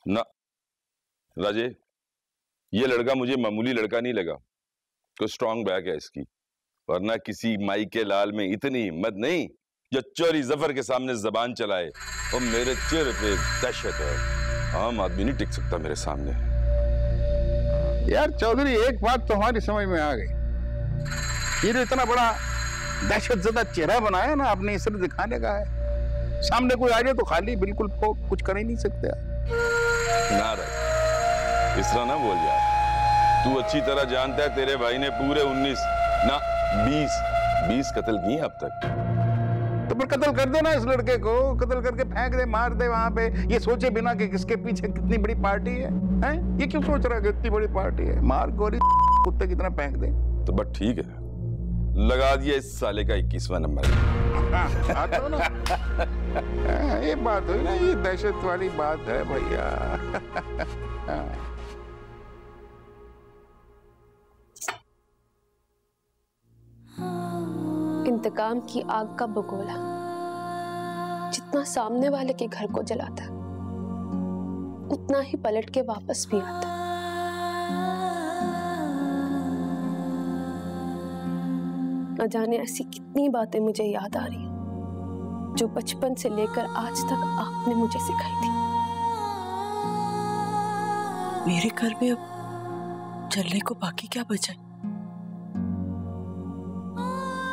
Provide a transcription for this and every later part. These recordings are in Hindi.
ना राजे, ये लड़का मुझे मामूली लड़का नहीं लगा। कोई स्ट्रॉन्ग बैक है इसकी, वरना किसी माई के लाल में इतनी हिम्मत नहीं जो चोरी जफर के सामने जबान चलाए। और मेरे चेहरे पे दहशत है, आम आदमी नहीं टिक सकता मेरे सामने। यार चौधरी, एक बात तो हमारी समझ में आ गई, ये जो इतना बड़ा दहशत ज़दा चेहरा बनाया ना अपने इसे दिखाने का है, सामने कोई आ जाए तो खाली बिल्कुल कुछ कर ही नहीं सकते। ना रे, इस तरह ना बोल यार। तू अच्छी तरह जानता है तेरे भाई ने पूरे 19 ना 20 कत्ल किए अब तक। तो फिर कत्ल कर दो ना इस लड़के को, कत्ल करके फेंक दे, मार दे वहां पे, ये सोचे बिना कि किसके पीछे कितनी बड़ी पार्टी है, हैं? ये क्यों सोच रहा है कि इतनी बड़ी पार्टी है? मार गोली कुत्ते की तरह फेंक दे। तो बट ठीक है, लगा दिया इस साले का 21वां नंबर। तो ना ये बात हुई ना, ये दहशत वाली बात है भैया। इंतकाम की आग का बगोला जितना सामने वाले के घर को जलाता, उतना ही पलट के वापस भी आता। न जाने ऐसी कितनी बातें मुझे याद आ रही हैं जो बचपन से लेकर आज तक आपने मुझे सिखाई थी। मेरे घर में अब चलने को बाकी क्या बचा है?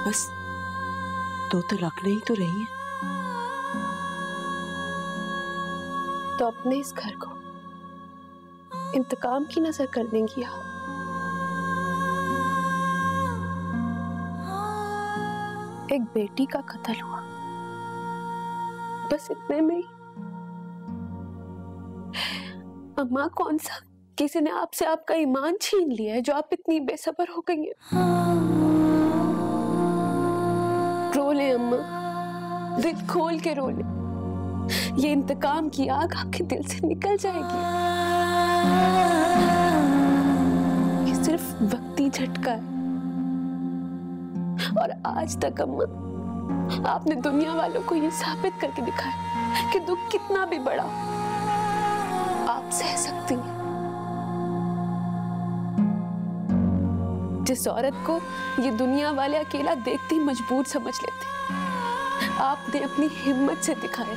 बस 2 तलाक नहीं तो रही है। तो अपने इस घर को इंतकाम की नजर कर देंगी आप? एक बेटी का कत्ल हुआ, बस इतने में ही अम्मा, कौन सा किसी ने आपसे आपका ईमान छीन लिया है जो आप इतनी बेसब्र हो गई हैं? रो ले अम्मा, दिल खोल के रो ले। ये इंतकाम की आग आपके दिल से निकल जाएगी। ये सिर्फ वक्ती झटका है। और आज तक अम्मा, आपने दुनिया वालों को ये साबित करके दिखाया कि दुख कितना भी बड़ा आप सह सकती हैं। जिस औरत को ये दुनिया वाले अकेला देखते ही मजबूर समझ लेते, आपने अपनी हिम्मत से दिखाया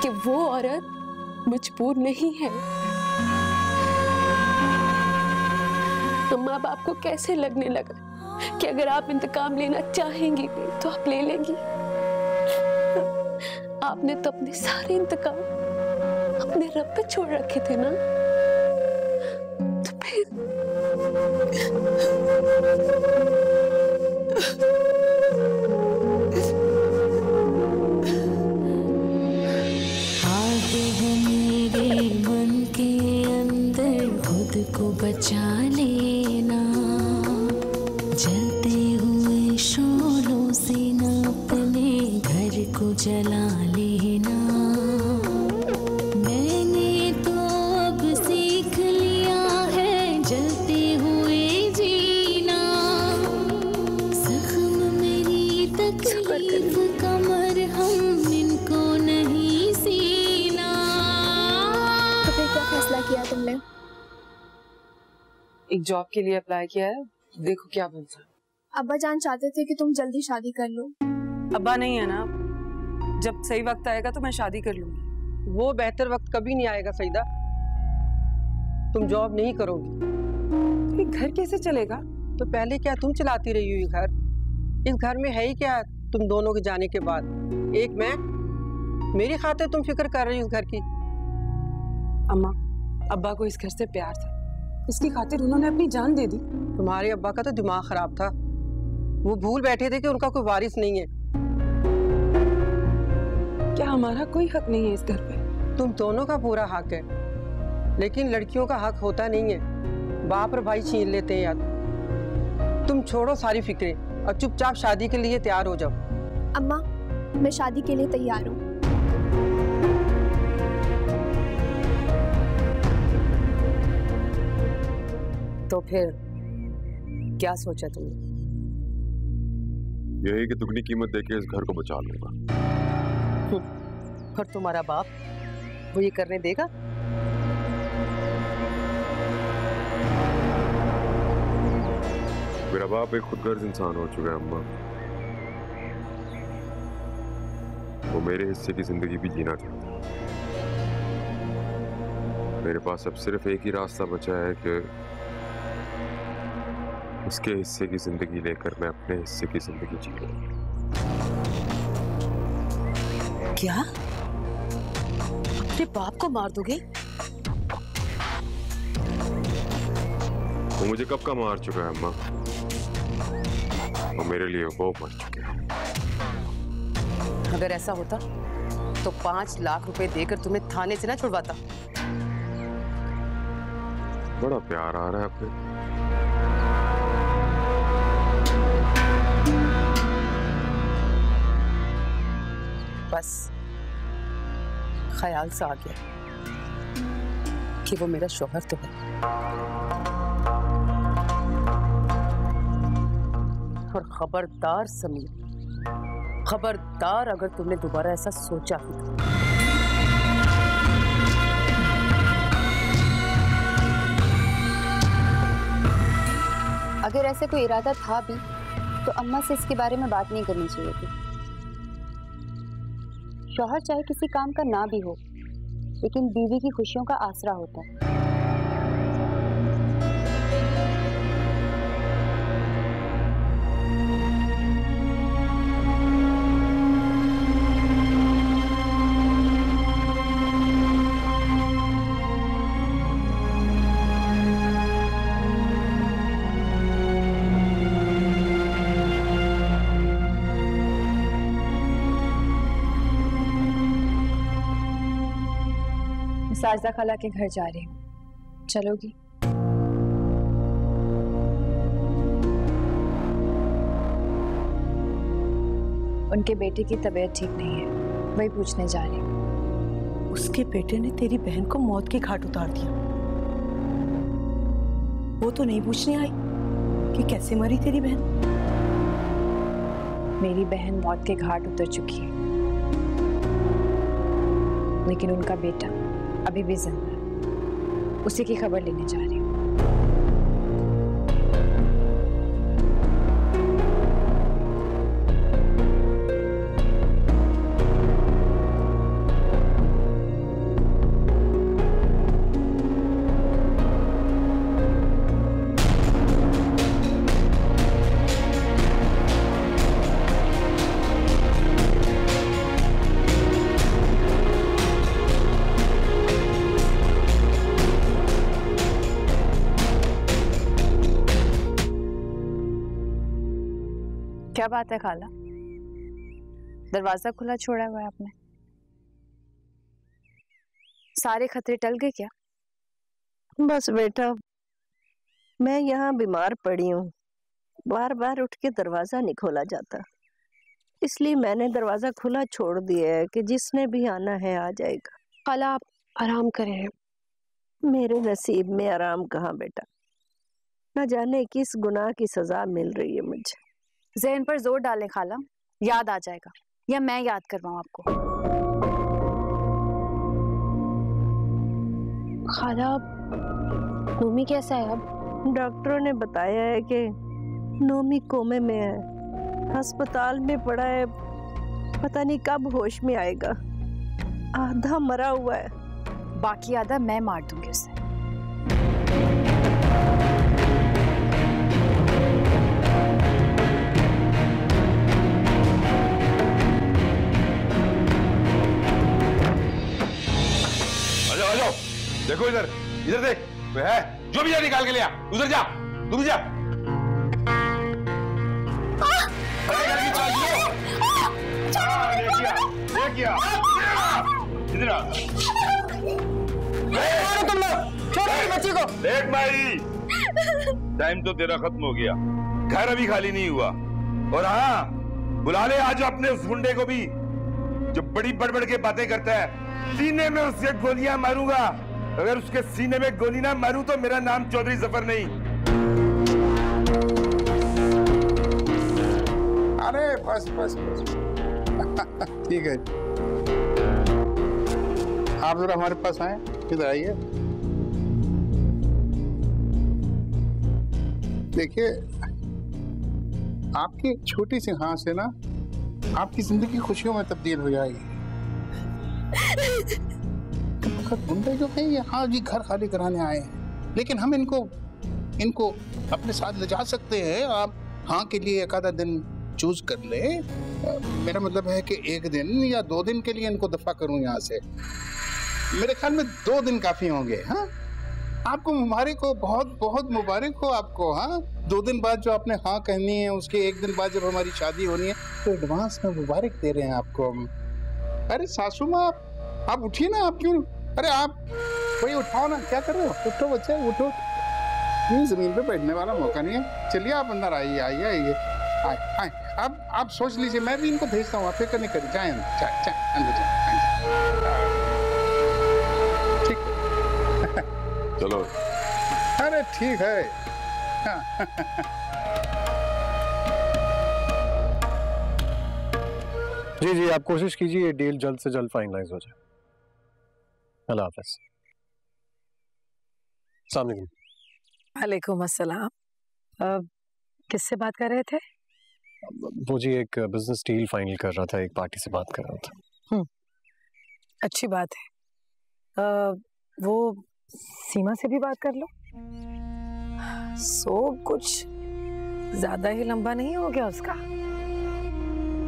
कि वो औरत मजबूर नहीं है। अम्मा, अब आपको कैसे लगने लगा कि अगर आप इंतकाम लेना चाहेंगी तो आप ले लेंगी? आपने तो अपने सारे इंतकाम अपने रब पे छोड़ रखे थे ना, तो फिर आगे है मेरे मन के अंदर, खुद को बचा लेना, जलते हुए शोलों से न अपने घर को जला लेना। मैंने तो अब सीख लिया है जलते हुए जीना, जख्म मेरी तकलीफ का मरहम इनको नहीं सीना। तो फिर क्या फैसला किया तुमने? एक जॉब के लिए अप्लाई किया है, देखो क्या बनता है। अब्बा जान चाहते थे कि तुम जल्दी शादी कर लो। अब्बा नहीं है ना, जब सही वक्त आएगा तो मैं शादी कर लूंगी। वो बेहतर वक्त कभी नहीं आएगा सईदा, तुम जॉब नहीं करोगी। ये घर कैसे चलेगा? तो पहले क्या तुम चलाती रही हुई घर? इस घर में है ही क्या तुम दोनों के जाने के बाद? एक मैं, मेरी खातिर तुम फिक्र कर रही हो इस घर की। अम्मा, अब्बा को इस घर से प्यार था, इसकी खातिर उन्होंने अपनी जान दे दी। तुम्हारे अब्बा का तो दिमाग खराब था, वो भूल बैठे थे कि उनका कोई वारिस नहीं है। क्या हमारा कोई हक नहीं है इस घर पे? तुम दोनों का पूरा हक है, लेकिन लड़कियों का हक होता नहीं है, बाप और भाई छीन लेते हैं यार। तुम छोड़ो सारी फिक्रें और चुपचाप शादी के लिए तैयार हो जाओ। अम्मा, मैं शादी के लिए तैयार हूँ। तो फिर क्या सोचा तुमने? यही कि दुगनी कीमत देके इस घर को बचा लूंगा। और तुम्हारा बाप वो ये करने देगा? मेरा बाप एक खुदगर्ज इंसान हो चुका है अम्मा। वो मेरे हिस्से की जिंदगी भी जीना चाहता है। मेरे पास अब सिर्फ एक ही रास्ता बचा है कि उसके हिस्से की जिंदगी लेकर मैं अपने हिस्से की जिंदगी जी लूं। क्या? अपने बाप को मार दोगे? वो मुझे कब का मार चुका है अम्मा, और मेरे लिए वो मर चुके हैं। अगर ऐसा होता तो 5 लाख रुपए देकर तुम्हें थाने से ना छुड़वाता। बड़ा प्यार आ रहा है अपने। बस ख्याल सा आ गया कि वो मेरा शौहर तो है, और खबरदार समीर, खबरदार अगर तुमने दोबारा ऐसा सोचा ही तो। अगर ऐसे कोई इरादा था भी तो अम्मा से इसके बारे में बात नहीं करनी चाहिए थी। शौहर चाहे किसी काम का ना भी हो, लेकिन बीवी की खुशियों का आसरा होता है। साजदा खाला के घर जा रही हूँ, चलोगी? उनके बेटे की तबीयत ठीक नहीं है, वही पूछने जा रही हूँ। उसके बेटे ने तेरी बहन को मौत के घाट उतार दिया। वो तो नहीं पूछने आई कि कैसे मरी तेरी बहन। मेरी बहन मौत के घाट उतर चुकी है, लेकिन उनका बेटा अभी भी जिंदा है। उसी की खबर लेने जा रही हूँ। क्या बात है खाला, दरवाजा खुला छोड़ा हुआ है आपने? सारे खतरे टल गए क्या? बस बेटा, मैं यहाँ बीमार पड़ी हूँ, बार बार उठ के दरवाजा नहीं खोला जाता, इसलिए मैंने दरवाजा खुला छोड़ दिया है कि जिसने भी आना है आ जाएगा। खाला आप आराम करें। मेरे नसीब में आराम कहाँ बेटा, न जाने किस गुनाह की सजा मिल रही है मुझे। ज़हन पर जोर डालें खाला, याद आ जाएगा, या मैं याद करवाऊं आपको? खाला नोमी कैसा है अब? डॉक्टरों ने बताया है कि नोमी कोमे में है, अस्पताल में पड़ा है, पता नहीं कब होश में आएगा। आधा मरा हुआ है, बाकी आधा मैं मार दूंगी उसे। देखो इधर, इधर देख, कोई है? जो भी जा निकाल के लिया, उधर जा, तू भी जा। इधर आ। तुम लोग छोड़ो बच्ची को। देख भाई, टाइम तो तेरा खत्म हो गया, घर अभी खाली नहीं हुआ। और हाँ, बुला ले आज अपने उस गुंडे को भी, जो बड़ी बड़बड़ के बातें करता है। सीने में उसके गोलियां मारूंगा, अगर उसके सीने में गोली ना मारूं तो मेरा नाम चौधरी जफर नहीं। अरे बस बस बस ठीक है, आप जरा हमारे पास आए, इधर आइए। देखिए, आपकी एक छोटी सी हाँ से ना आपकी जिंदगी खुशियों में तब्दील हो जाएगी। गुंडे जो है ये हाँ जी घर खाली कराने आए हैं, लेकिन हम इनको अपने साथ ले जा सकते हैं। आप हाँ के लिए एक आधा दिन चूज कर ले। मेरा मतलब है कि 1 दिन या 2 दिन के लिए इनको दफा करूं यहाँ से। मेरे ख्याल में 2 दिन काफी होंगे। हाँ, आपको मुबारक हो, बहुत बहुत मुबारक हो आपको। हाँ, 2 दिन बाद जो आपने हाँ कहनी है, उसके 1 दिन बाद जब हमारी शादी होनी है, तो एडवांस में मुबारक दे रहे हैं आपको हम। अरे सासू माँ, आप उठिए ना। आप क्यों, अरे आप वही उठाओ ना, क्या कर रहे हो? उठो बच्चे, उठो। ये जमीन पे बैठने वाला मौका नहीं है। चलिए आप अंदर आइए, आइए आइए, आए। अब आप सोच लीजिए, मैं भी इनको भेजता हूँ, आप फिक्र नहीं करिए। जाए अंदर जाए। ठीक चलो। अरे ठीक है। जी जी, आप कोशिश कीजिए ये डील जल्द से जल्द फाइनलाइज हो जाए। अल्लाह हाफ़िज़। अस्सलाम वालेकुम। वालेकुम अस्सलाम। किससे बात कर रहे थे? वो जी एक बिजनेस डील फाइनल कर रहा था, एक पार्टी से बात कर रहा था। अच्छी बात है। वो सीमा से भी बात कर लो। कुछ ज्यादा ही लंबा नहीं हो गया उसका,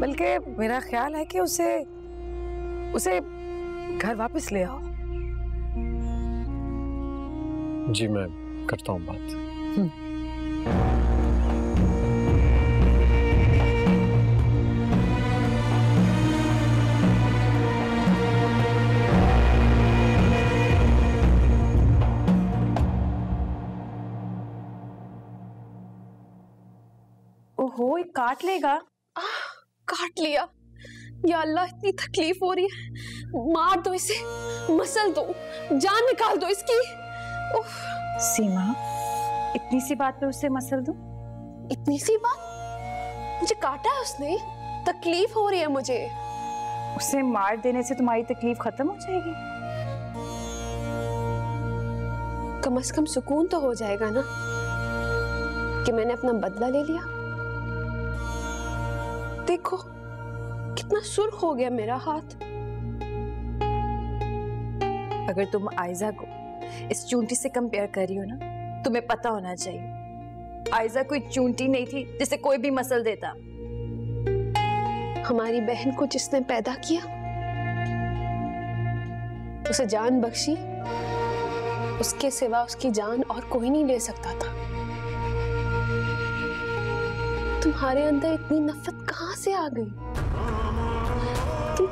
बल्कि मेरा ख्याल है कि उसे घर वापस ले आओ। जी मैं करता हूँ बात। ओहो, ये काट लेगा। काट लिया। या अल्लाह, इतनी तकलीफ हो रही है। मार दो इसे, मसल दो, जान निकाल दो इसकी। सीमा, इतनी सी बात पे उससे मसल दूं? इतनी सी बात? मुझे काटा है उसने, तकलीफ हो रही है मुझे। उसे मार देने से तुम्हारी तकलीफ खत्म हो जाएगी? कम से कम सुकून तो हो जाएगा ना कि मैंने अपना बदला ले लिया। देखो कितना सुर्ख हो गया मेरा हाथ। अगर तुम आयजा को इस चूंटी से कंपेयर कर रही हो ना, तुम्हें पता होना चाहिए आयजा कोई चूंटी नहीं थी जिसे कोई भी मसल देता। हमारी बहन को जिसने पैदा किया, उसे जान बख्शी, उसके सिवा उसकी जान और कोई नहीं ले सकता था। तुम्हारे अंदर इतनी नफरत कहां से आ गई?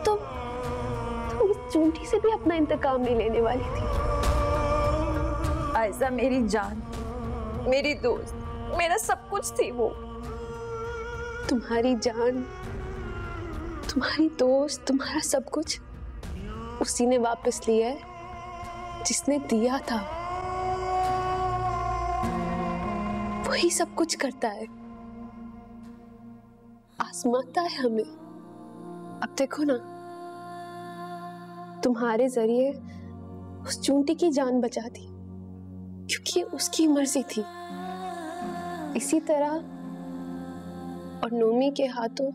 तुम इस चूंटी से भी अपना इंतकाम नहीं लेने वाली थी। आयजा मेरी जान, मेरी दोस्त, मेरा सब कुछ थी वो। तुम्हारी जान, तुम्हारी दोस्त, तुम्हारा सब कुछ उसी ने वापस लिया है जिसने दिया था। वही सब कुछ करता है, आजमाता है हमें। अब देखो ना, तुम्हारे जरिए उस चूंटी की जान बचा दी क्योंकि उसकी मर्जी थी। इसी तरह और नोमी के हाथों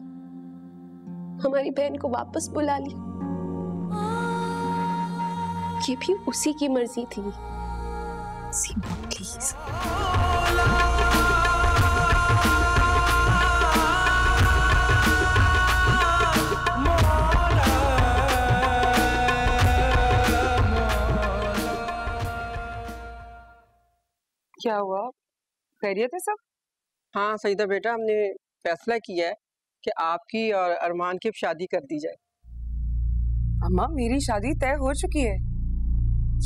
हमारी बहन को वापस बुला ली, ये भी उसी की मर्जी थी। सीमा प्लीज। क्या हुआ, खैरियत है सब? हाँ सईदा बेटा, हमने फैसला किया है कि आपकी और अरमान की शादी कर दी जाए। अम्मा, मेरी शादी तय हो चुकी है।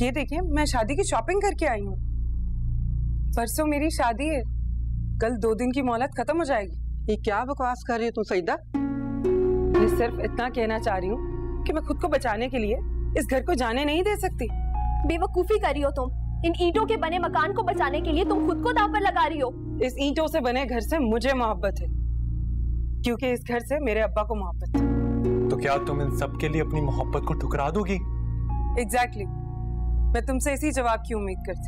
ये देखिए, मैं शादी की शॉपिंग करके आई हूँ। परसों मेरी शादी है, कल 2 दिन की मोहलत खत्म हो जाएगी। ये क्या बकवास कर रही हो तुम सईदा? मैं सिर्फ इतना कहना चाह रही हूँ कि मैं खुद को बचाने के लिए इस घर को जाने नहीं दे सकती। बेवकूफी कर रही हो तुम। इन ईंटों के बने मकान को बचाने के लिए तुम खुद को दांव पर लगा रही हो। इस ईंटों से बने घर से मुझे मोहब्बत है, क्योंकि इस घर से मेरे अब्बा को मोहब्बत है। तो क्या तुम इन सब के लिए अपनी मोहब्बत को ठुकरा दोगी? एग्जैक्टली। मैं तुमसे इसी जवाब की उम्मीद करती।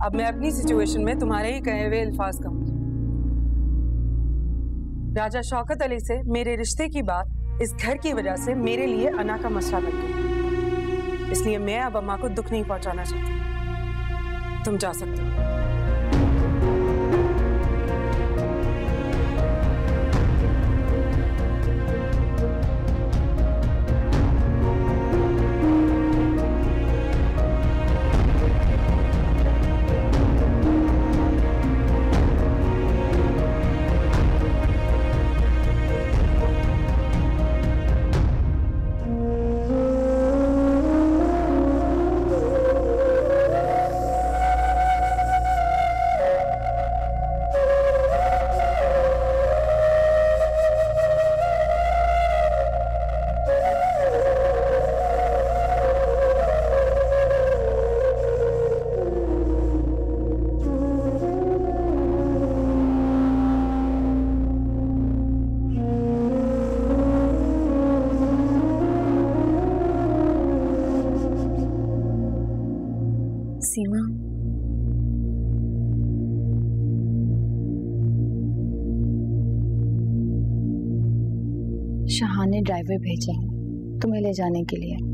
अब मैं अपनी सिचुएशन में तुम्हारे ही कहे हुए अल्फाज कहूंगी। राजा शौकत अली से मेरे रिश्ते की बात इस घर की वजह से मेरे लिए अना का मसला बन गई, इसलिए मैं अब अम्मा को दुख नहीं पहुंचाना चाहती। तुम जा सकते हो। सीमा, शाह ने ड्राइवर भेजे हैं तुम्हें ले जाने के लिए।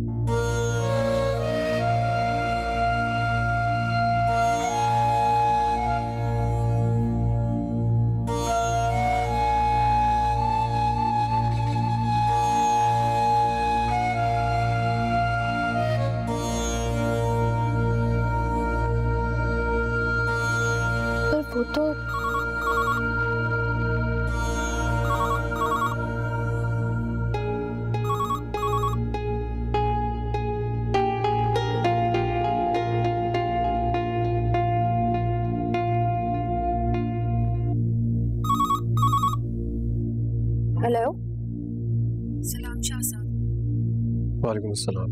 वो तो हेलो, सलाम शाह साहब। वालेकुम अस्सलाम।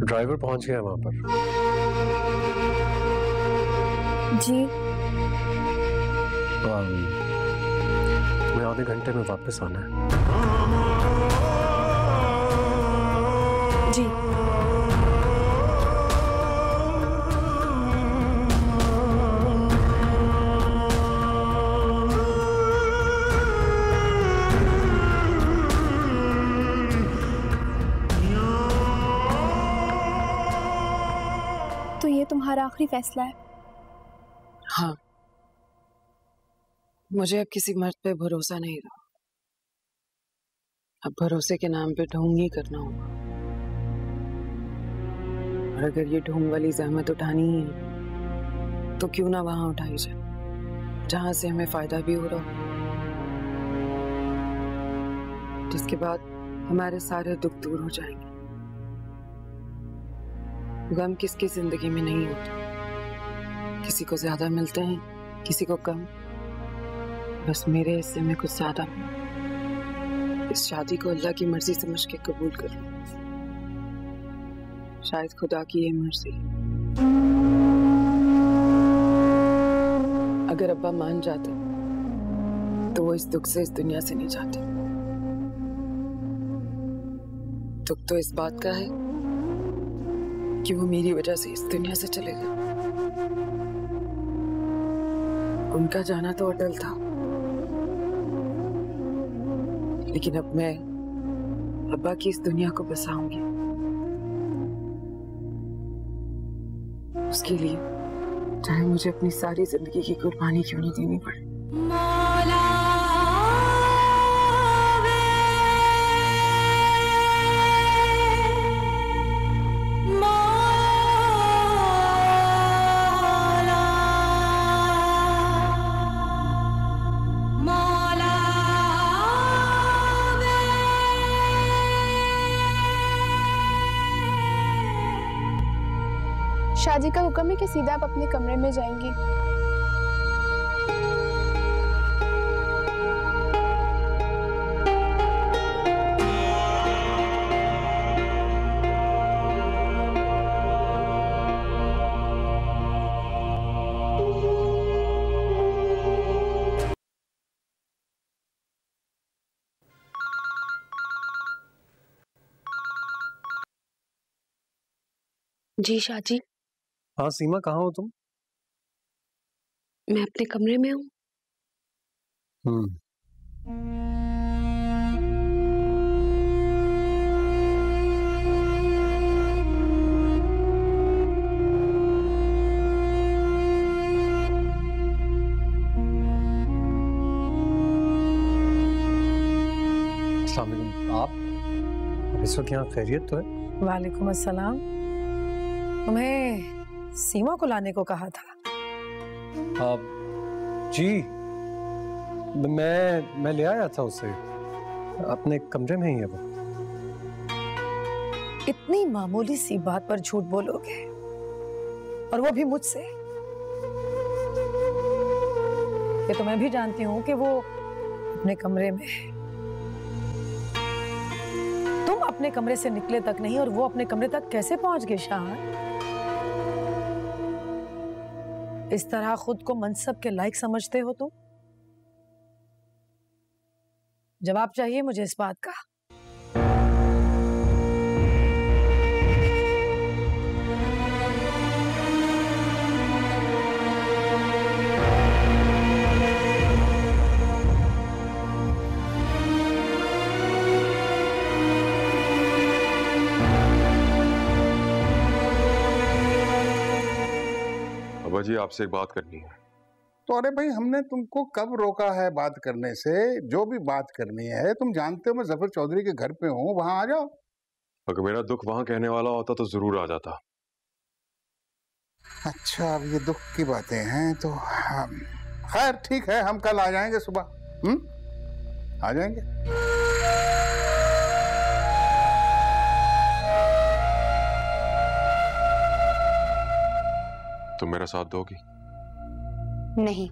ड्राइवर पहुंच गया वहां पर। जी। मैं आधे घंटे में वापस आना है। जी। तो ये तुम्हारा आखिरी फैसला है? हाँ, मुझे अब किसी मर्द पे भरोसा नहीं रहा। अब भरोसे के नाम पे ढोंग ही करना होगा। और अगर ये ढोंग वाली जहमत उठानी ही है तो क्यों ना वहां उठाई जाए जहां से हमें फायदा भी हो रहा हो, जिसके बाद हमारे सारे दुख दूर हो जाएंगे। गम किसकी जिंदगी में नहीं होता, किसी को ज्यादा मिलते हैं, किसी को कम। बस मेरे हिस्से में कुछ ज्यादा मिला। इस शादी को अल्लाह की मर्जी समझ के कबूल कर लो। शायद खुदा की ये मर्जी। अगर अब्बा मान जाते तो वो इस दुख से इस दुनिया से नहीं जाते। दुख तो इस बात का है कि वो मेरी वजह से इस दुनिया से चले गए। उनका जाना तो अटल था, लेकिन अब मैं अब्बा की इस दुनिया को बसाऊंगी। उसके लिए चाहे मुझे अपनी सारी जिंदगी की कुर्बानी क्यों न देनी पड़े। शादी का हुक्म है कि सीधा आप अपने कमरे में जाएंगी। जी शाह जी। हाँ सीमा, कहाँ हो तुम? मैं अपने कमरे में हूँ। आप इस वक्त यहाँ खैरियत तो है? वालेकुम अस्सलाम। तुम्हें सीमा को लाने को कहा था। जी मैं ले आया था उसे, अपने कमरे में ही है वो। इतनी मामूली सी बात पर झूठ बोलोगे, और वो भी मुझसे? ये तो मैं भी जानती हूँ कि वो अपने कमरे में है। तुम अपने कमरे से निकले तक नहीं और वो अपने कमरे तक कैसे पहुंच गए शाह? इस तरह खुद को मनसब के लायक समझते हो तुम? जवाब चाहिए मुझे इस बात का। बाबा जी आपसे एक बात करनी है। तो अरे भाई, हमने तुमको कब रोका है बात करने से? जो भी बात करनी है, तुम जानते हो मैं जफर चौधरी के घर पे हूँ, वहां आ जाओ। अगर मेरा दुख वहां कहने वाला होता तो जरूर आ जाता। अच्छा, अब ये दुख की बातें हैं तो खैर ठीक है, हम कल आ जाएंगे सुबह। आ जाएंगे। तुम मेरा साथ दोगी? नहीं।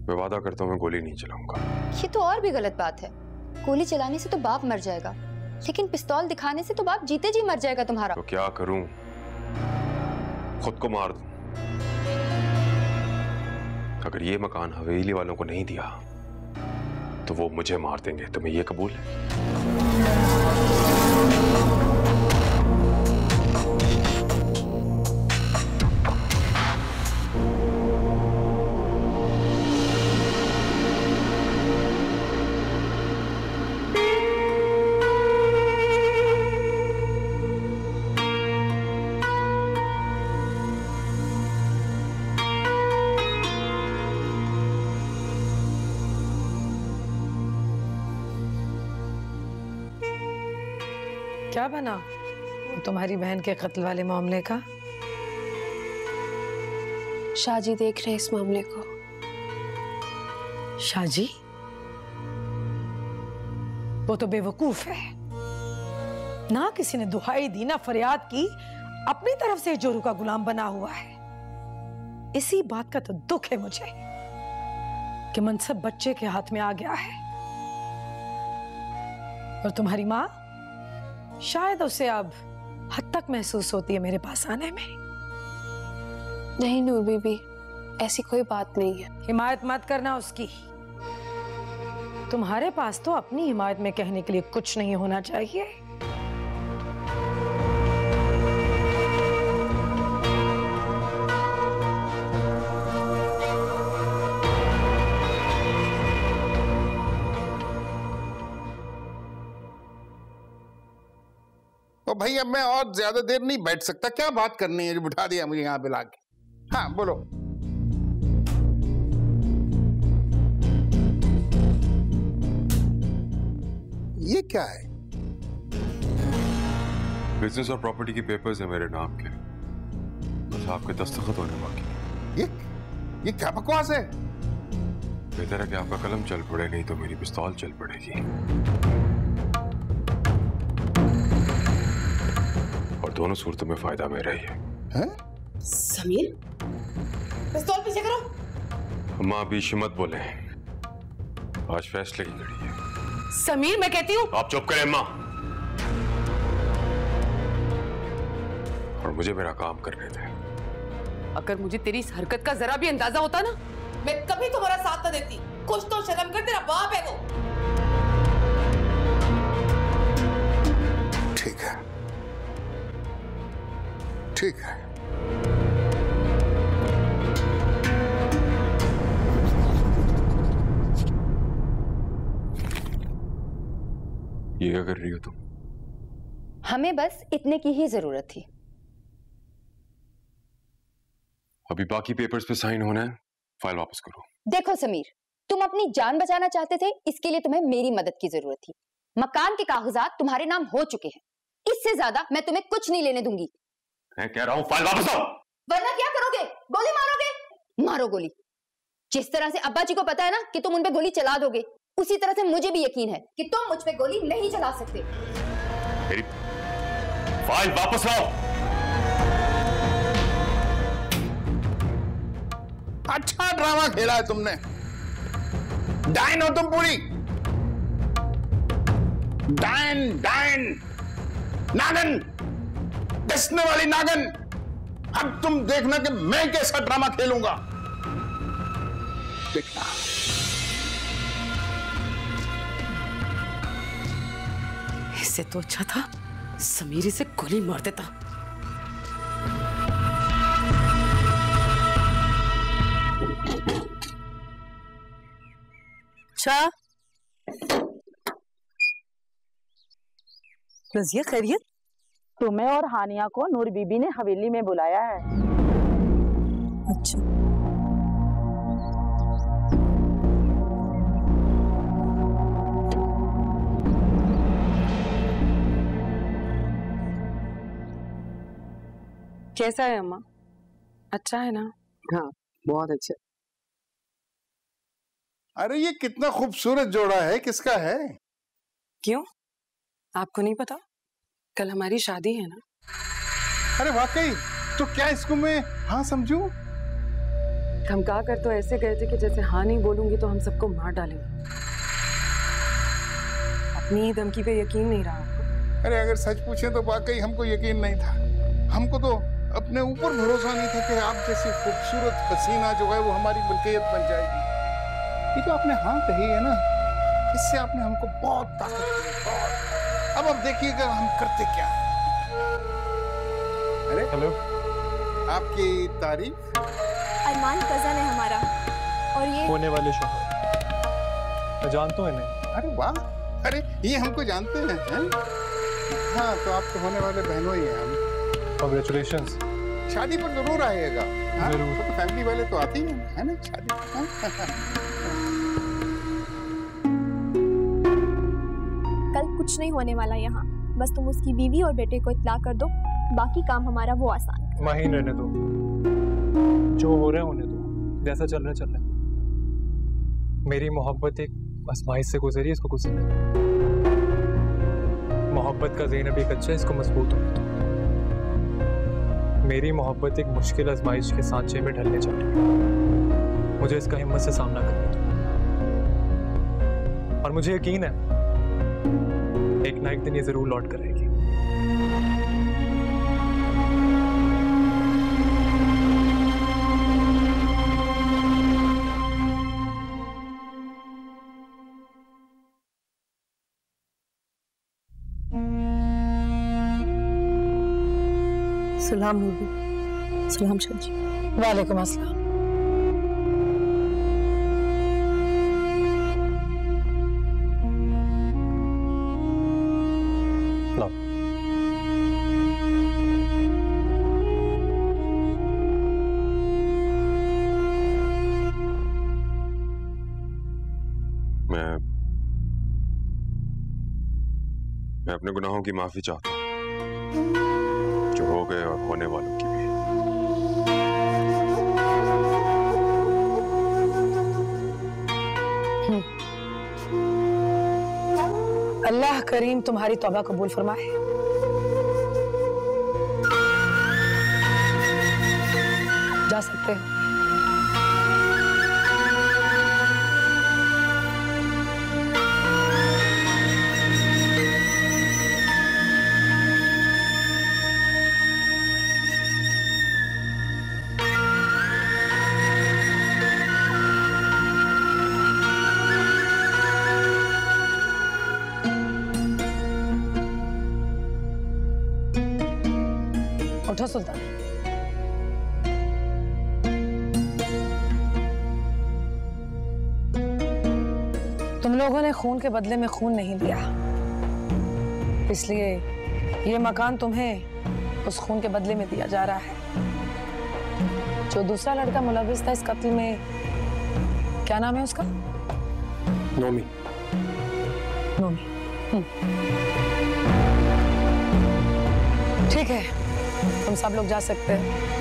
मैं वादा करता हूँ मैं गोली नहीं चलाऊंगा। ये तो और भी गलत बात है। गोली चलाने से तो बाप मर जाएगा, लेकिन पिस्तौल दिखाने से तो बाप जीते जी मर जाएगा तुम्हारा। तो क्या करूं? खुद को मार दूं? अगर ये मकान हवेली वालों को नहीं दिया तो वो मुझे मार देंगे। तुम्हें ये कबूल है? क्या बना तुम्हारी बहन के कत्ल वाले मामले का? शाहजी देख रहे हैं इस मामले को। शाहजी? वो तो बेवकूफ है ना, किसी ने दुहाई दी ना फरियाद की, अपनी तरफ से जोरू का गुलाम बना हुआ है। इसी बात का तो दुख है मुझे कि मनसब बच्चे के हाथ में आ गया है। और तुम्हारी माँ, शायद उसे अब हद तक महसूस होती है मेरे पास आने में। नहीं नूर बीबी, ऐसी कोई बात नहीं है। हिमायत मत करना उसकी। तुम्हारे पास तो अपनी हिमायत में कहने के लिए कुछ नहीं होना चाहिए। तो भाई अब मैं और ज्यादा देर नहीं बैठ सकता। क्या बात करनी है जो बिठा दिया मुझे यहाँ पे लाके? हाँ बोलो। ये क्या है? बिजनेस और प्रॉपर्टी के पेपर्स है मेरे नाम के, बस आपके दस्तखत होने बाकी। ये क्या बकवास है? बेहतर है कि आपका कलम चल पड़े, नहीं तो मेरी पिस्तौल चल पड़ेगी। और दोनों सूरतों में फायदा मेरा ही है। समीर, पिस्तौल पीछे करो। अम्मा अभी हिम्मत बोले, आज फैसले की घड़ी है। समीर मैं कहती हूँ। आप चुप करें अम्मा, और मुझे मेरा काम करने दें। अगर मुझे तेरी इस हरकत का जरा भी अंदाजा होता ना, मैं कभी तुम्हारा साथ न देती। कुछ तो शर्म कर, तेरा बाप है वो। ठीक है, ठीक है। ये क्या कर रही हो तुम? हमें बस इतने की ही जरूरत थी। अभी बाकी पेपर्स पे साइन होना है, फाइल वापस करो। देखो समीर, तुम अपनी जान बचाना चाहते थे, इसके लिए तुम्हें मेरी मदद की जरूरत थी। मकान के कागजात तुम्हारे नाम हो चुके हैं, इससे ज्यादा मैं तुम्हें कुछ नहीं लेने दूंगी। मैं कह रहा हूं फाइल वापस आओ। वरना क्या करोगे? गोली मारोगे? मारो गोली। जिस तरह से अब्बा जी को पता है ना कि तुम उन पे गोली चला दोगे, उसी तरह से मुझे भी यकीन है कि तुम मुझ पे गोली नहीं चला सकते। मेरी फाइल वापस लाओ। अच्छा ड्रामा खेला है तुमने। डायन हो तुम पूरी। डायन डायन नागन, डसने वाली नागन। अब तुम देखना कि मैं कैसा ड्रामा खेलूंगा। देखना। इससे तो अच्छा था समीर से गोली मार देता। अच्छा रजिया खैरियत? तुम्हें और हानिया को नूर बीबी ने हवेली में बुलाया है। अच्छा। कैसा है अम्मा? अच्छा है ना? हाँ बहुत अच्छा। अरे ये कितना खूबसूरत जोड़ा है, किसका है? क्यों, आपको नहीं पता? कल हमारी शादी है ना। अरे वाकई? तो क्या इसको मैं हाँ समझूं? धमका कर तो ऐसे गए थे कि जैसे हाँ नहीं बोलूंगी तो हम सबको मार डालेंगे। अपनी ही धमकी पे यकीन नहीं रहा आपको? अरे अगर सच पूछे तो वाकई हमको यकीन नहीं था। हमको तो अपने ऊपर भरोसा नहीं था कि आप जैसी खूबसूरत हसीना जो है वो हमारी मलकियत बन जाएगी। ये जो आपने हाँ कही है ना, इससे आपने हमको बहुत ताकत दी, बहुत। अब देखिएगा हम करते क्या। अरे हेलो, आपकी तारीफ? अरमान कजन है हमारा, और ये होने वाले शौहर। मैं जानता हूँ इन्हें। अरे वाह, अरे ये हमको जानते हैं, हैं? हाँ तो आप तो होने वाले बहनों ही हैं हम। कांग्रेचुलेशंस। शादी पर जरूर आइएगा। जरूर। तो फैमिली वाले तो आते ही हैं, है ना शादी। कल कुछ नहीं होने वाला यहाँ, बस तुम उसकी बीवी और बेटे को इत्तला कर दो, बाकी काम हमारा वो आसान। माहीन रहने दो, जो हो रहा है होने दो, जैसा चल रहा है चल रहा है। मेरी मोहब्बत एक आजमाइश से गुजरी, इसको गुजरने दो। मोहब्बत का ज़ेन अभी कच्चा है, इसको मजबूत होने दो। मेरी मोहब्बत एक मुश्किल आजमाइश के सांचे में ढलने जा रही है, मुझे इसका हिम्मत से सामना करना दो। और मुझे यकीन है एक ना एक दिन ये जरूर लौट कर आएगी। सलाम नूरी। सलाम शाह जी। वालेकुम अस्सलाम। मैं अपने गुनाहों की माफी चाहता हूँ, जो हो गए और होने वालों की भी। अल्लाह करीम तुम्हारी तौबा कबूल फरमाए। जा सकते हो। उठो सुल्तान। तुम लोगों ने खून के बदले में खून नहीं लिया, इसलिए ये मकान तुम्हें उस खून के बदले में दिया जा रहा है। जो दूसरा लड़का मुलविस था इस कत्ल में, क्या नाम है उसका? नोमी। नोमी। ठीक है, तुम सब लोग जा सकते हैं।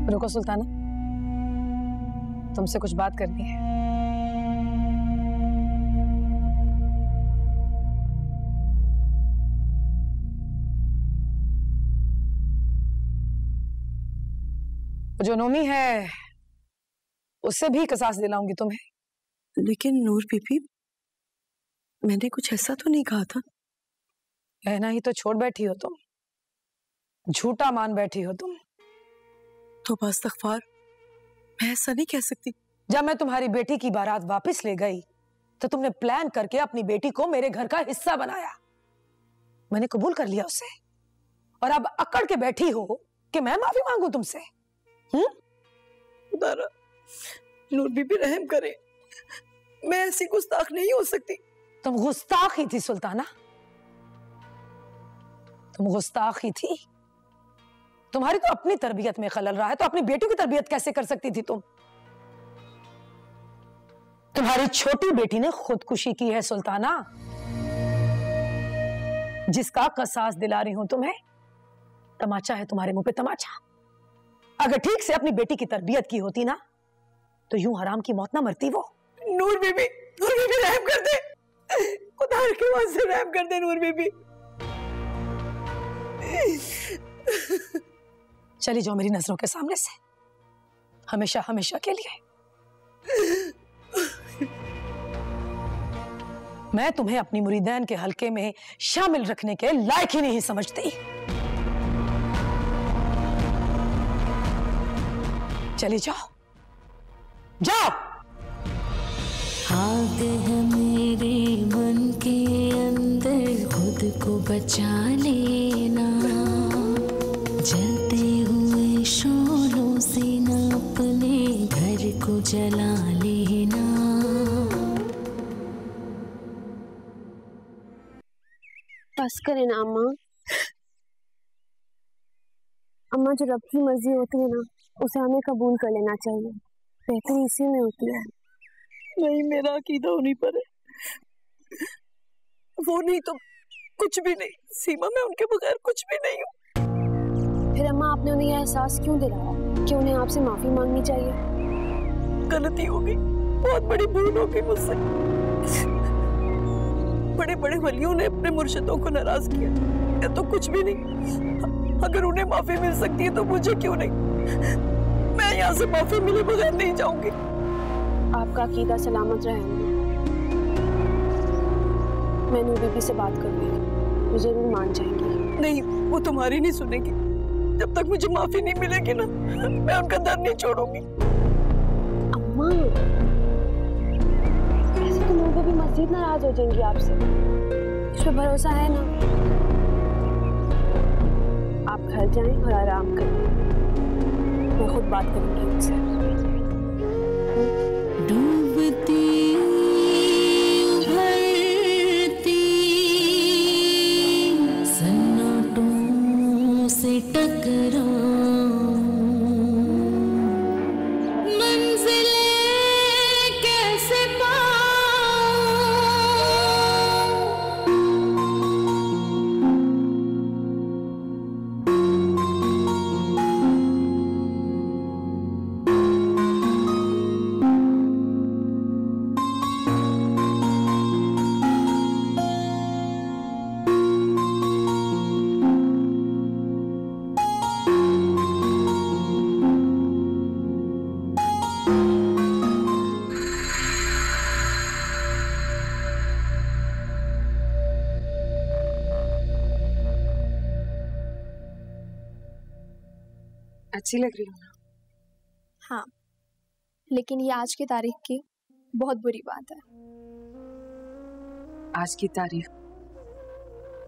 रुको सुल्ताना, तुमसे कुछ बात करनी है। जो नोमी है उससे भी कसास दिलाऊंगी तुम्हें। लेकिन नूर बीबी, मैंने कुछ ऐसा तो नहीं कहा था। कहना ही तो छोड़ बैठी हो तुम, झूठा मान बैठी हो तुम। तो इस्तग़फ़ार, मैं ऐसा नहीं कह सकती। जब मैं तुम्हारी बेटी की बारात वापस ले गई तो तुमने प्लान करके अपनी बेटी को मेरे घर का हिस्सा बनाया। मैंने कबूल कर लिया उसे, और अब अकड़ के बैठी हो कि मैं माफी मांगू तुमसे। खुदा नूर बीबी रहम करे, मैं ऐसी गुस्ताख नहीं हो सकती। तुम गुस्ताख ही थी सुल्ताना, तुम गुस्ताख ही थी। तुम्हारी तो अपनी तरबियत में खलल रहा है, तो अपनी बेटी की तरबियत कैसे कर सकती थी तुम? तुम्हारी छोटी बेटी ने खुदकुशी की है सुल्ताना, जिसका कसास दिला रही हूं तुम्हें। तमाचा है तुम्हारे मुंह पे, तमाचा। अगर ठीक से अपनी बेटी की तरबियत की होती ना, तो यूं हराम की मौत ना मरती वो। नूर बीबी रहम कर दे, खुदा के वास्ते रहम कर दे नूर बीबी। चली जाओ मेरी नजरों के सामने से, हमेशा हमेशा के लिए। मैं तुम्हें अपनी मुरीदैन के हलके में शामिल रखने के लायक ही नहीं समझती। चली जाओ, जाओ। आग है मेरे मन के अंदर, खुद को बचा लेना। जलते हुए शोलों से न अपने घर को जला लेना। बस करें ना अम्मा। अम्मा, जो रब की मर्जी होती है ना, उसे हमें कबूल कर लेना चाहिए। बेहतरी इसी में होती है। नहीं, मेरा अकीदा उन्हीं पर है। वो नहीं तो कुछ भी नहीं। सीमा, मैं उनके बगैर कुछ भी नहीं हूँ। फिर अम्मा, आपने उन्हें यह एहसास क्यों दिलाया कि उन्हें आपसे माफी मांगनी चाहिए? गलती हो गई, बहुत बड़ी भूल हो गई मुझसे। बड़े बड़े वलियों ने अपने मुर्शिदों को नाराज किया, ये तो कुछ भी नहीं। अगर उन्हें माफी मिल सकती है तो मुझे क्यों नहीं? मैं यहाँ से माफी मिले बगैर नहीं जाऊंगी। आपका अकीदा सलामत रहे। मैं नूर बीबी से बात करूंगी, वो जरूर मान जाएंगी। नहीं, वो तुम्हारी नहीं सुनेगी। जब तक मुझे माफी नहीं मिलेगी ना, मैं उनका दर नहीं छोड़ूंगी। अम्मा, ऐसे तो नूर बीबी मज़ीद नाराज हो जाएंगी आपसे। इस पे भरोसा है ना? आप घर जाएं और आराम करें, मैं खुद बात करूंगी उनसे। डूबती उभरती सन्नाटों से टकरा, मंजिलें कैसे अच्छी लग रही हो ना? हाँ, लेकिन ये आज की तारीख की बहुत बुरी बात है। आज की तारीख,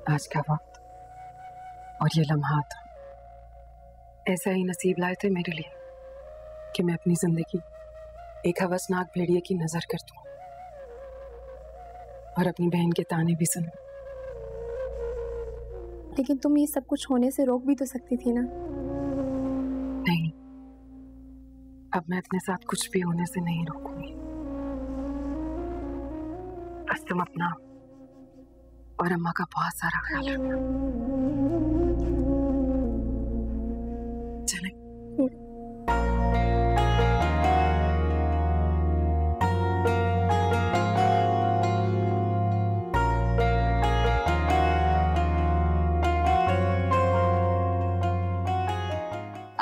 आज का वक्त और ये लम्हात ऐसा ही नसीब लाए थे मेरे लिए कि मैं अपनी जिंदगी एक हवसनाक भेड़िए की नजर कर दूं और अपनी बहन के ताने भी सुनूं। लेकिन तुम ये सब कुछ होने से रोक भी तो सकती थी ना। नहीं, अब मैं अपने साथ कुछ भी होने से नहीं रोकूंगी। बस तुम अपना और अम्मा का बहुत सारा ख्याल रखना। चलें।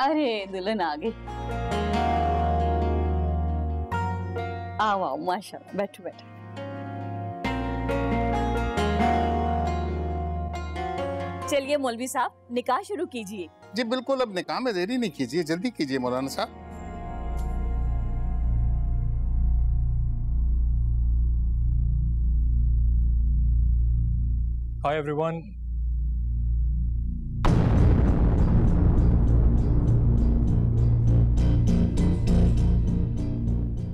अरे दुल्हन आ गई। आओ आओ, माशाल्लाह, बैठो बैठो। चलिए मौलवी साहब, निकाह शुरू कीजिए। जी बिल्कुल, अब निकाह में देरी नहीं कीजिए, जल्दी कीजिए मौलाना साहब। Hi everyone.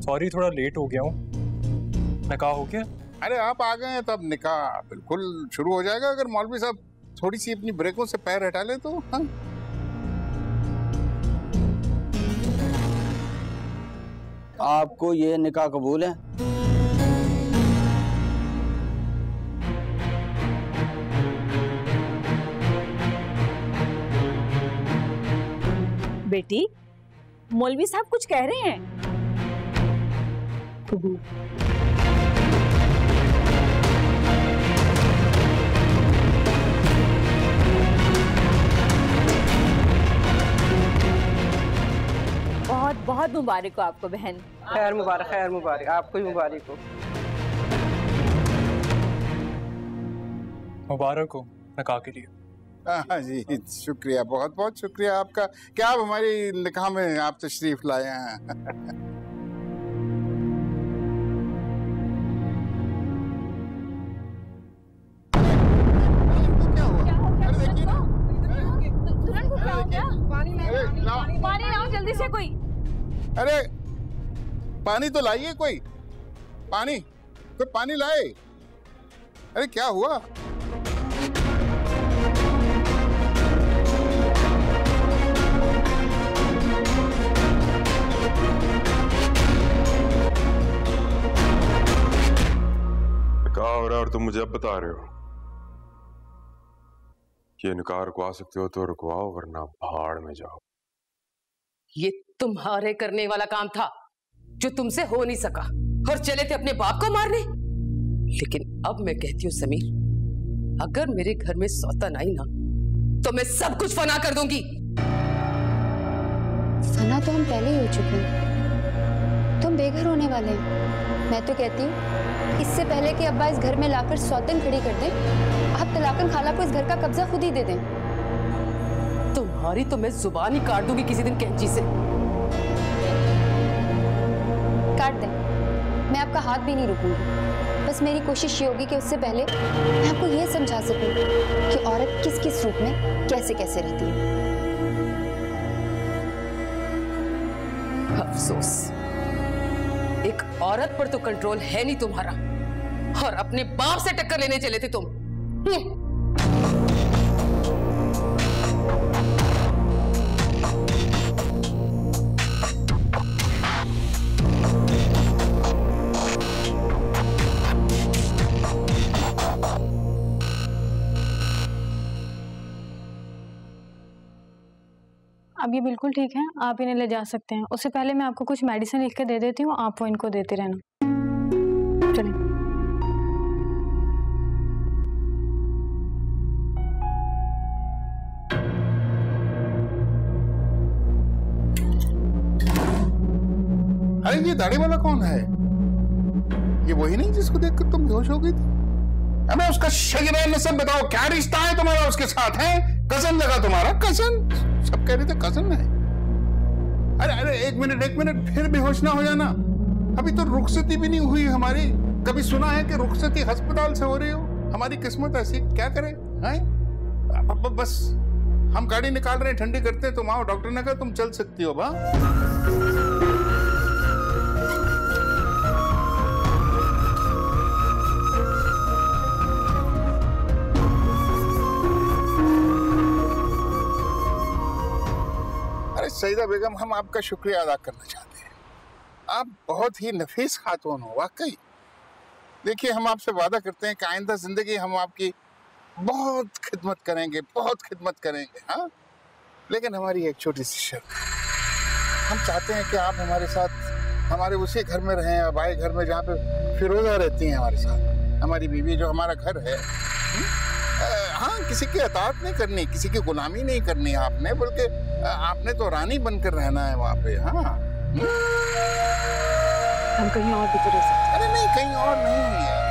सॉरी थोड़ा लेट हो गया हूँ। निकाह हो गया? अरे आप आ गए हैं तब निकाह बिल्कुल शुरू हो जाएगा। अगर मौलवी साहब थोड़ी सी अपनी ब्रेकों से पैर हटा ले तो। हाँ, आपको ये निकाह कबूल है? बेटी, मौलवी साहब कुछ कह रहे हैं। बहुत बहुत मुबारक हो आपको बहन। खैर मुबारक, खैर मुबारक, आपको ही मुबारक हो। मुबारक हो निकाह के लिए। हाँ जी, शुक्रिया, बहुत बहुत शुक्रिया आपका। क्या आप हमारी निकाह में आप तशरीफ लाए हैं। पानी लाओ जल्दी से कोई। अरे पानी तो लाइए, कोई पानी, कोई पानी लाए। अरे क्या हुआ? क्या हो रहा है और तुम मुझे अब बता रहे हो? ये निकाह रुकवा सकते हो तो रुकवाओ, वरना भाड़ में जाओ। ये तुम्हारे करने वाला काम था जो तुमसे हो नहीं सका, और चले थे अपने बाप को मारने। लेकिन अब मैं कहती हूँ समीर, अगर मेरे घर में सौतन आई ना तो मैं सब कुछ फना कर दूंगी। फना तो हम पहले ही हो चुके हैं, तुम बेघर होने वाले हैं। मैं तो कहती हूँ इससे पहले कि अब्बा इस घर में लाकर सौतन खड़ी कर दें, आप तलाकन खाला को इस घर का कब्जा खुद ही दे दें। तुम्हारी तो मैं जुबान ही काट दूंगी किसी दिन कैंची से। काट दें, मैं आपका हाथ भी नहीं रोकूंगी। बस मेरी कोशिश ये होगी कि उससे पहले मैं आपको ये समझा सकूं कि औरत किस किस रूप में कैसे कैसे रहती है। अफसोस, एक औरत पर तो कंट्रोल है नहीं तुम्हारा, और अपने बाप से टक्कर लेने चले थे तुम। अब ये बिल्कुल ठीक है, आप इन्हें ले जा सकते हैं। उससे पहले मैं आपको कुछ मेडिसिन लिख के दे देती हूँ, आप वो इनको देते रहना। चलिए। अरे ये दाढ़ी वाला कौन है? ये वही नहीं जिसको देखकर तुम बेहोश हो गई थी? अबे उसका शगीरा नसब बताओ, क्या रिश्ता है तुम्हारा उसके साथ? है कजन लगा तुम्हारा? कजन? सब कह रहे थे कजन है। अरे अरे एक मिनट, फिर बेहोश ना हो जाना। अभी तो रुखसती भी नहीं हुई हमारी। कभी सुना है कि रुखसती अस्पताल से हो रही हो? हमारी किस्मत ऐसी, क्या करें हैं? बस हम गाड़ी निकाल रहे हैं, ठंडी करते हैं, तुम आओ। डॉक्टर ने कहा तुम चल सकती हो। बा जबीदा बेगम, हम आपका शुक्रिया अदा करना चाहते हैं। आप बहुत ही नफीस खातून हो वाकई। देखिए, हम आपसे वादा करते हैं कि आइंदा जिंदगी हम आपकी बहुत खिदमत करेंगे, बहुत खिदमत करेंगे। हाँ, लेकिन हमारी एक छोटी सी शर्त है। हम चाहते हैं कि आप हमारे साथ हमारे उसी घर में रहें, आबाई घर में, जहाँ पे फिरोजा रहती हैं हमारे साथ, हमारी बीवी, जो हमारा घर है। हाँ, किसी की अताअत नहीं करनी, किसी की गुलामी नहीं करनी आपने, बल्कि आपने तो रानी बनकर रहना है वहाँ पे। हाँ, हम कहीं और भी तो रह सकते हैं। अरे नहीं, कहीं और नहीं,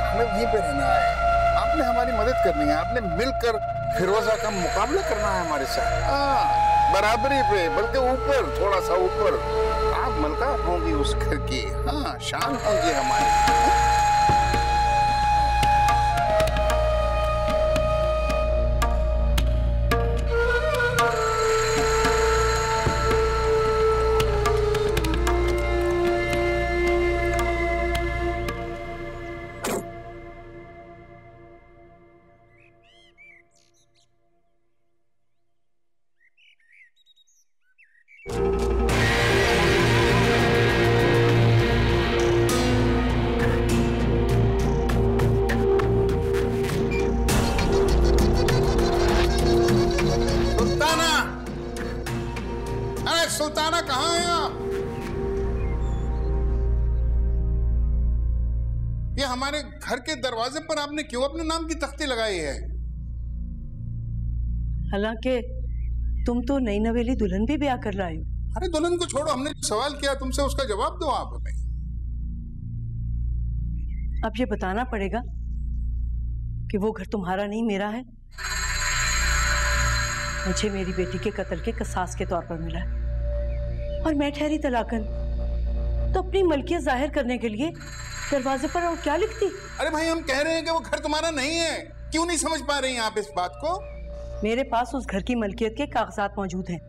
हमें वहीं पे रहना है। आपने हमारी मदद करनी है, आपने मिलकर फिरोजा का मुकाबला करना है हमारे साथ। हाँ, बराबरी पे, बल्कि ऊपर, थोड़ा सा ऊपर। आप मलका होंगी उस घर की। हाँ, शान होंगी हमारी। सुल्ताना, कहाँ हैं आप? ये हमारे घर के दरवाजे पर आपने क्यों अपने नाम की तख्ती लगाई है? हालांकि तुम तो नई नवेली दुल्हन भी ब्याह कर रहे हो। अरे दुल्हन को छोड़ो, हमने सवाल किया तुमसे, उसका जवाब दो आप हमें। अब ये बताना पड़ेगा कि वो घर तुम्हारा नहीं, मेरा है। मुझे मेरी बेटी के कत्ल के कसास के तौर पर मिला है, और मैं ठहरी तलाकन तो अपनी मलकियत जाहिर करने के लिए दरवाजे पर और क्या लिखती? अरे भाई, हम कह रहे हैं कि वो घर तुम्हारा नहीं है। क्यों नहीं समझ पा रही हैं आप इस बात को? मेरे पास उस घर की मलकियत के कागजात मौजूद हैं।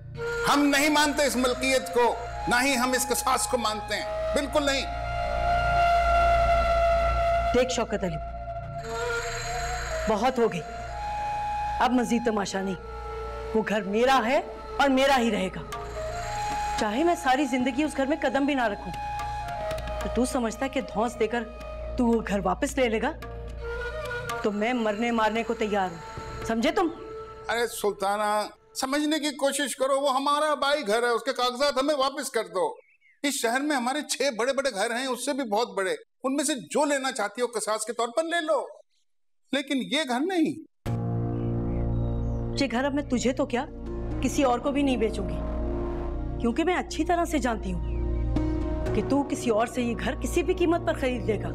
हम नहीं मानते इस मलकियत को, ना ही हम इस कसास को मानते हैं, बिल्कुल नहीं। देख शौकत अली, बहुत हो गई, अब मजीद तमाशा नहीं। वो घर मेरा है और मेरा ही रहेगा, चाहे मैं सारी जिंदगी उस घर में कदम भी ना रखूं। तो तू समझता है कि धौंस देकर तू वो घर वापस ले लेगा? तो मैं मरने मारने को तैयार हूं, समझे तुम? अरे सुल्ताना, समझने की कोशिश करो। वो हमारा बाई घर है, उसके कागजात हमें वापस कर दो। इस शहर में हमारे 6 बड़े बड़े घर हैं, उससे भी बहुत बड़े। उनमें से जो लेना चाहती हो कसास के तौर पर ले लो, लेकिन ये घर नहीं। ये घर अब मैं तुझे तो क्या, किसी और को भी नहीं बेचूंगी, क्योंकि मैं अच्छी तरह से जानती हूँ कि तू किसी और से ये घर किसी भी कीमत पर खरीद लेगा।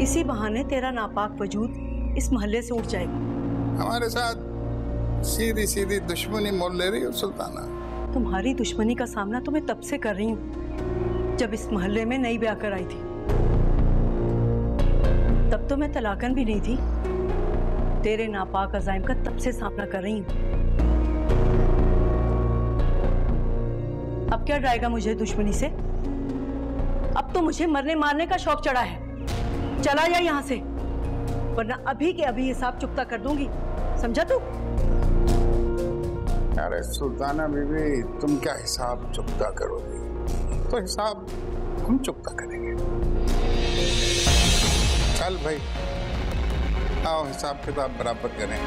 इसी बहाने तेरा नापाक वजूद इस मोहल्ले से उठ जाएगा। हमारे साथ सीधी सीधी दुश्मनी मोल ले रही हो सुल्ताना? तुम्हारी दुश्मनी का सामना तो मैं तब से कर रही हूँ जब इस मोहल्ले में नई ब्याह कर आई थी। तब तो मैं तलाकन भी नहीं थी। तेरे नापाक अज़ाइम का तब से सामना कर रही हूँ। अब क्या डराएगा मुझे दुश्मनी से? अब तो मुझे मरने मारने का शौक चढ़ा है। चला जा यहाँ से, वरना अभी के अभी हिसाब चुकता कर दूंगी, समझा तू? अरे सुल्ताना बीबी, तुम क्या हिसाब चुकता करोगी? तो हिसाब हम चुकता करेंगे। चल भाई, आओ हिसाब किताब बराबर करें।